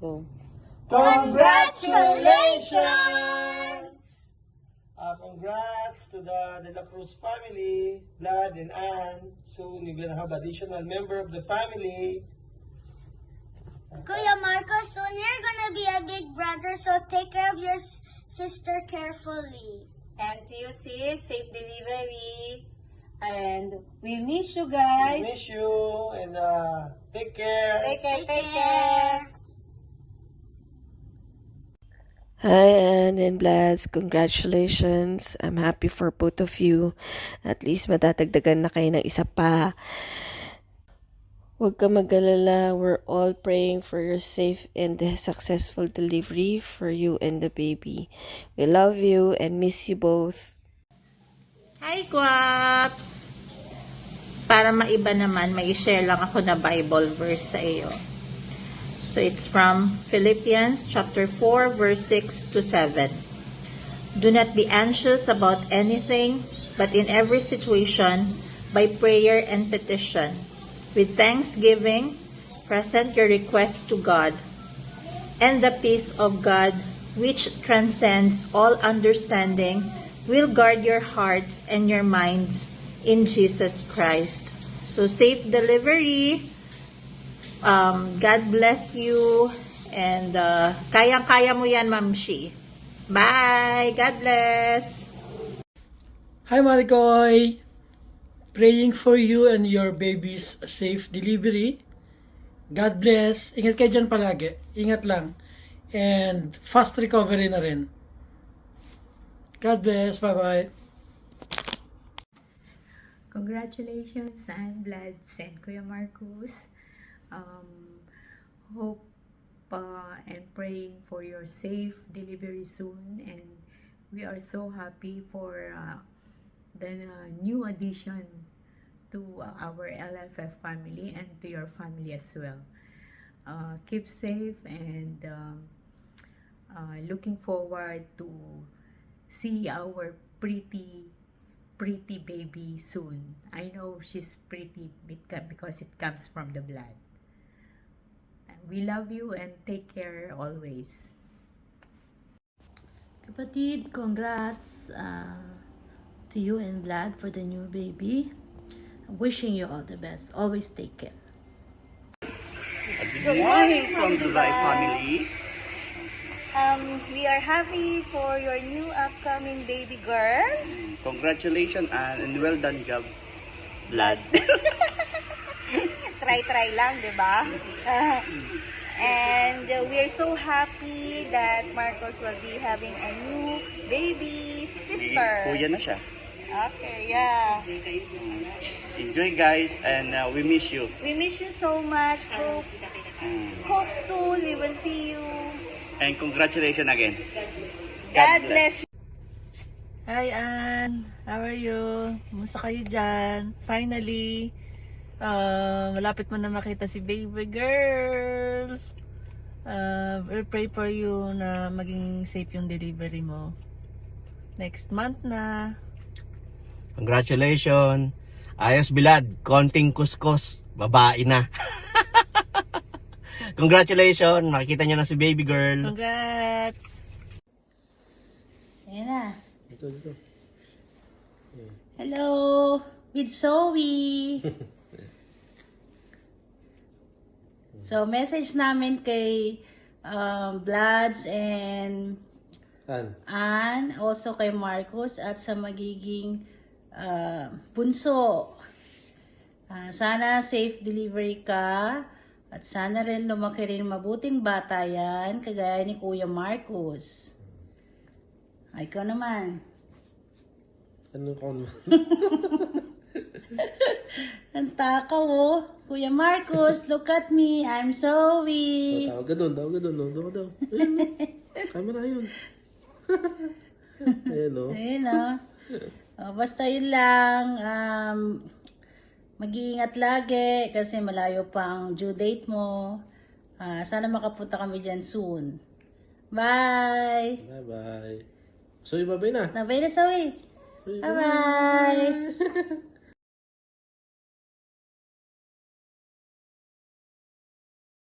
Go. Congratulations! Congrats to the De La Cruz family, Vlad and Ann. Soon you're gonna have additional member of the family. Kuya Marcos, soon you're gonna be a big brother, so take care of your sister carefully. And to you, sis, safe delivery. And we miss you We guys. miss you and take care. Take care. Hi, Anne and Blas. Congratulations. I'm happy for both of you. At least madadagdagan na kayo ng isa pa. Huwag ka mag-alala. We're all praying for your safe and successful delivery for you and the baby. We love you and miss you both. Hi, Guaps! Para maiba naman, may share lang ako na Bible verse sa iyo. So, it's from Philippians chapter 4, verse 6 to 7. Do not be anxious about anything, but in every situation, by prayer and petition, with thanksgiving, present your requests to God, and the peace of God, which transcends all understanding, will guard your hearts and your minds in Jesus Christ. So, safe delivery. God bless you. And kayang-kaya mo yan, Ma'am Shi. Bye! God bless! Hi Maricoy! Praying for you and your baby's safe delivery. God bless. Ingat kayo dyan palagi. Ingat lang. And fast recovery na rin. God bless. Bye-bye. Congratulations, Ann, Vlad, and Kuya Marcos. Hope and praying for your safe delivery soon, and we are so happy for the new addition to our LFF family and to your family as well. Keep safe and looking forward to see our pretty baby soon. I know she's pretty because it comes from the blood. We love you and take care always. Kapatid, congrats to you and Vlad for the new baby. I'm wishing you all the best. Always take care. Good morning from Dubai family. We are happy for your new upcoming baby girl. Congratulations and well done job, Vlad. Try lang, di ba? And we're so happy that Marcos will be having a new baby sister. Kuya na siya. Okay, yeah. Enjoy guys and we miss you. We miss you so much. Hope soon we will see you. And congratulations again. God bless you. Hi, Ann. How are you? Kumusta kayo dyan? Finally, malapit mo na makita si baby girl. We'll pray for you na maging safe yung delivery mo. Next month na. Congratulations. Ayos bilad, konting kuskus, babae na. Congratulations, nakikita niyo na si baby girl. Congrats. Ayan na. Ito. Hello, with Zoe. So, message namin kay Vlads and Ann, also kay Marcos at sa magiging bunso. Sana safe delivery ka at sana rin lumaki rin mabuting bata yan, kagaya ni Kuya Marcos. Ay, ikaw naman. Ano ka naman? Ang takaw, oh. Kuya Marcos, look at me. I'm Zoe. Tawag ka doon. Doon ka daw. Camera yun. Ayan o. Ayun, oh. Basta yun lang. Mag-iingat lagi kasi malayo pang due date mo. Sana makapunta kami dyan soon. Bye! Bye-bye. So, bye-bye na. Bye na, Zoe. Bye-bye!